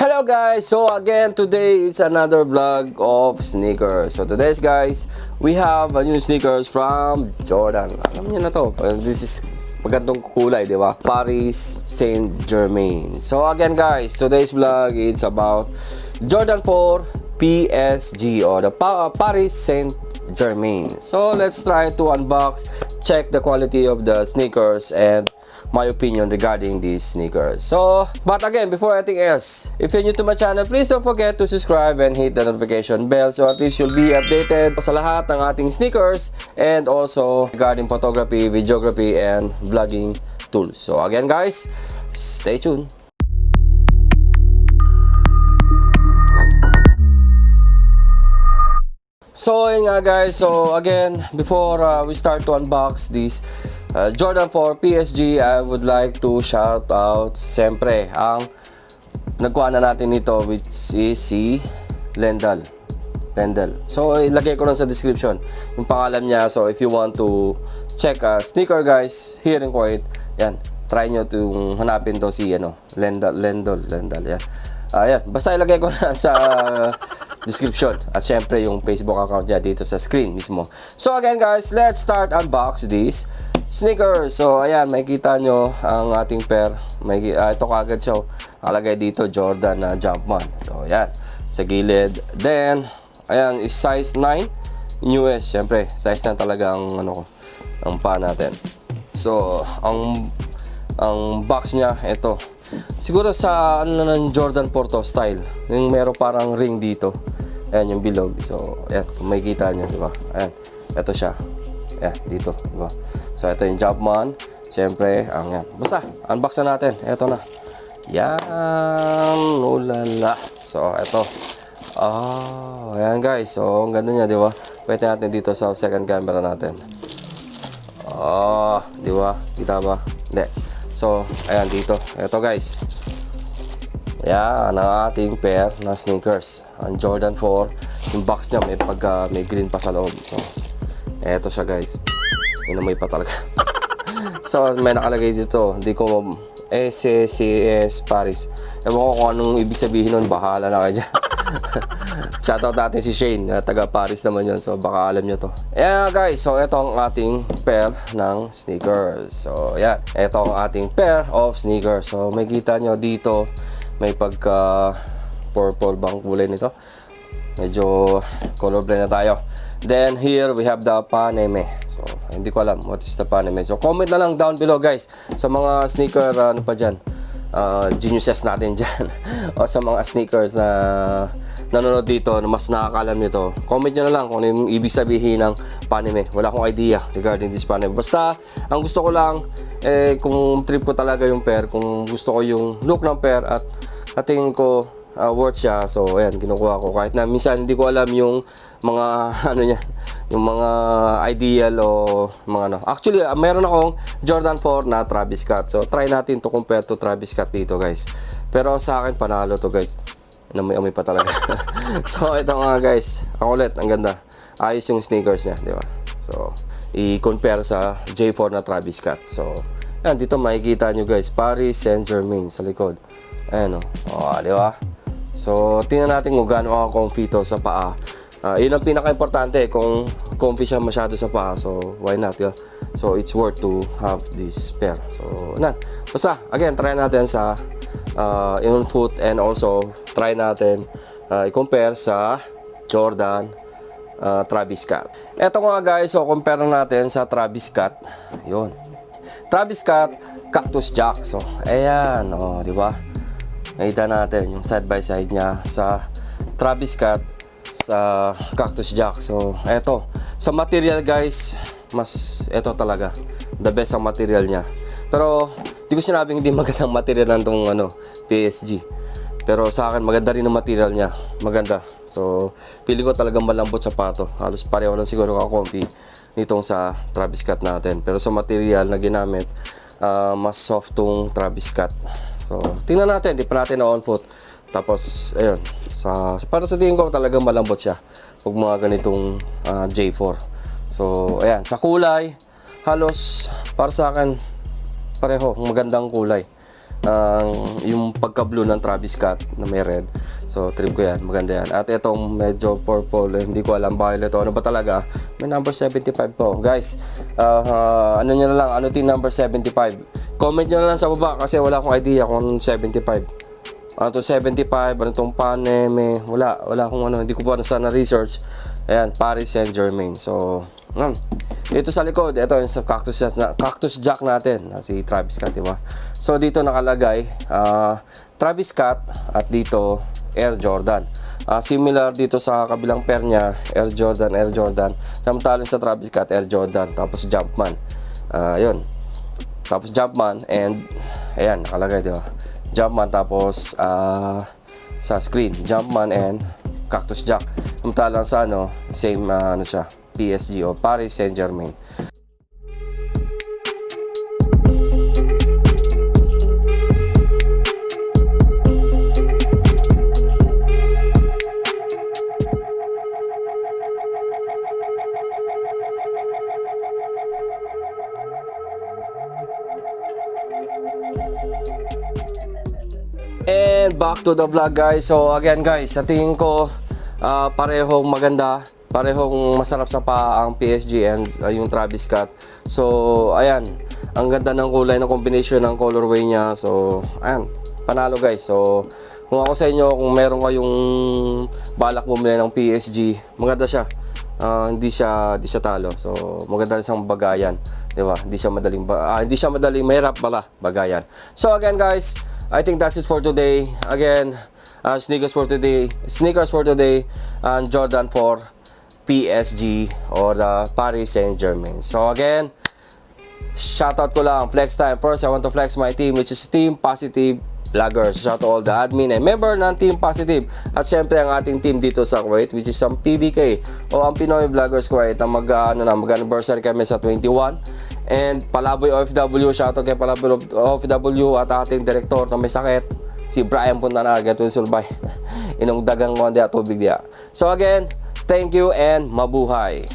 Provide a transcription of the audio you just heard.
Hello guys! So again, today is another vlog of sneakers. So today's guys, we have a new sneakers from Jordan. Alam niyo na to, this is magandang kulay, di ba? Paris Saint-Germain. So again guys, today's vlog is about Jordan 4 PSG or the Paris Saint-Germain. So let's try to unbox, check the quality of the sneakers and my opinion regarding these sneakers. So, but again, before anything else, if you're new to my channel, please don't forget to subscribe and hit the notification bell so at least you'll be updated sa lahat ng ating sneakers and also regarding photography, videography, and vlogging tools. So again guys, stay tuned. So yun nga guys, so again, before we start to unbox these Jordan 4 PSG, I would like to shout out siyempre ang nagkuha na natin nito, which is si Lendal. So ilagay ko lang sa description yung pangalan niya. So if you want to check sneaker guys here in Kuwait, yan, try nyo to hanapin to si Lendal yan. Yan, basta ilagay ko na sa description at syempre yung Facebook account niya dito sa screen mismo. So again guys, let's start unbox these sneakers. So ayan, makikita nyo ang ating pair. Ito kagad siya, nakalagay dito Jordan na Jumpman. So ayan, sa gilid. Then ayan is size 9 in US. Syempre size na talaga ang ang paa natin. So ang box niya ito. Siguro sa ng Jordan 4 to style. Yung meron parang ring dito. Ayan yung bilog. So ayan, kung makikita nyo, di ba? Ayan, ito siya. Ayan, dito, di ba? So ito yung Jumpman. Siyempre, yan. Basta, unbox na natin. Ito na. Yan, ulala. So ito. Ayan guys. So ang ganda niya, di ba? Pwede natin dito sa second camera natin. Di ba? Kita ba? Hindi. So, ayan dito. Ito guys. Ayan, ang ating pair na sneakers. Ang Jordan 4. Yung box niya may green pa sa loob. So, eto siya guys. Inamoy pa talaga. So, may nakalagay dito. Hindi ko SCS Paris. Ewan ko kung anong ibig sabihin nun. Bahala na kayo dyan. Shoutout natin si Shane, taga Paris naman yun. So baka alam nyo to. Ayan guys, so ito ang ating pair ng sneakers. So yan, ito ang ating pair of sneakers. So may kita nyo dito, may pagka purple bang kulay nito. Medyo colorblind na tayo. Then here we have the Paneme. So hindi ko alam what is the Paneme. So comment na lang down below guys sa mga sneaker pa dyan, geniuses natin dyan o sa mga sneakers na nanonood dito na mas nakakalam nito. Comment nyo na lang kung ano yung ibig sabihin ng Paneme. Wala akong idea regarding this Paneme. Basta ang gusto ko lang kung trip ko talaga yung pair, kung gusto ko yung look ng pair at tingin ko worth siya. So ayan, kinukuha ko kahit na minsan hindi ko alam yung mga niya, yung mga ideal o mga Actually, meron akong Jordan 4 na Travis Scott. So try natin to compare to Travis Scott dito guys. Pero sa akin panalo to guys. Amoy pa talaga. So ito nga guys, ang ulit, ang ganda. Ayos yung sneakers niya, di ba? So i-compare sa J4 na Travis Scott. So yan, dito makikita nyo guys, Paris Saint-Germain sa likod. Ayan di ba? So tingnan natin kung gaano comfy to sa paa. Yun ang pinaka-importante, kung comfy siya masyado sa paa. So why not, yeah? So it's worth to have this pair. So basta again, try natin sa yung foot and also try natin i-compare sa Jordan Travis Scott. Eto nga guys, so compare natin sa Travis Scott. Yun, Travis Scott Cactus Jack. So ayan, di ba? Nakita natin yung side by side niya sa Travis Scott sa Cactus Jack. So eto, sa material guys, mas eto talaga the best ang material niya. Pero di ko sinabing hindi magandang material ng tong PSG. Pero sa akin maganda rin ang material niya. Maganda. So pili ko talagang malambot sa pato. Halos pareho lang siguro ka-comfy nitong sa Travis Scott natin. Pero sa material na ginamit, mas soft tong Travis Scott. So tingnan natin, di pa natin na on foot. Tapos ayun, para sa tingin ko talagang malambot siya pag mga ganitong J4. So ayan, sa kulay halos para sa akin pareho, magandang kulay. yung pagka-blue ng Travis Scott na may red. So trip ko yan, maganda yan. At itong medyo purple, hindi ko alam violet o ano ba talaga. May number 75 po. Guys, ano nyo na lang, ano team number 75? Comment nyo na lang sa baba kasi wala akong idea kung anong 75. Ano to 75, ano tong Paneme, wala akong ano, hindi ko pa na research. Ayan, Paris Saint-Germain. So, dito sa likod, ito yung sa cactus jack natin, si Travis Scott, di ba? So, dito nakalagay, Travis Scott at dito, Air Jordan. Similar dito sa kabilang pair niya, Air Jordan. Samantalang sa Travis Scott, Air Jordan. Tapos Jumpman. Yun. Tapos Jumpman and, ayan, nakalagay, di ba? Jumpman tapos sa screen, Jumpman and Cactus Jack. Samantalang sa ano, same ano siya, PSG o Paris Saint-Germain. And back to the vlog guys. So again guys, sa tingin ko parehong maganda, parehong masarap sa paa ang PSG and yung Travis Scott. So ayan, ang ganda ng kulay ng combination ng colorway niya. So ayan, panalo guys. So kung ako sa inyo, kung meron kayong balak bumili ng PSG, maganda siya. Hindi siya talo. So maganda siyang bagayan, di ba? Hindi siya madaling mahirap pala bagayan. So again guys, I think that's it for today. Again, sneakers for today, and Jordan for PSG or the Paris Saint-Germain. So again, shoutout ko lang, flex time. First, I want to flex my team, which is Team Positive Vloggers. Shout to all the admin and member ng Team Positive. At syempre ang ating team dito sa Kuwait, which is ang PVK o ang Pinoy Vloggers Kuwait, na mag-anniversary kami sa 21. And Palaboy OFW, shoutout kay Palaboy OFW at ating direktor na may sakit, si Brian Puntana, gatong sulbay. Inong dagang konde at tubig diya. So again, thank you and mabuhay.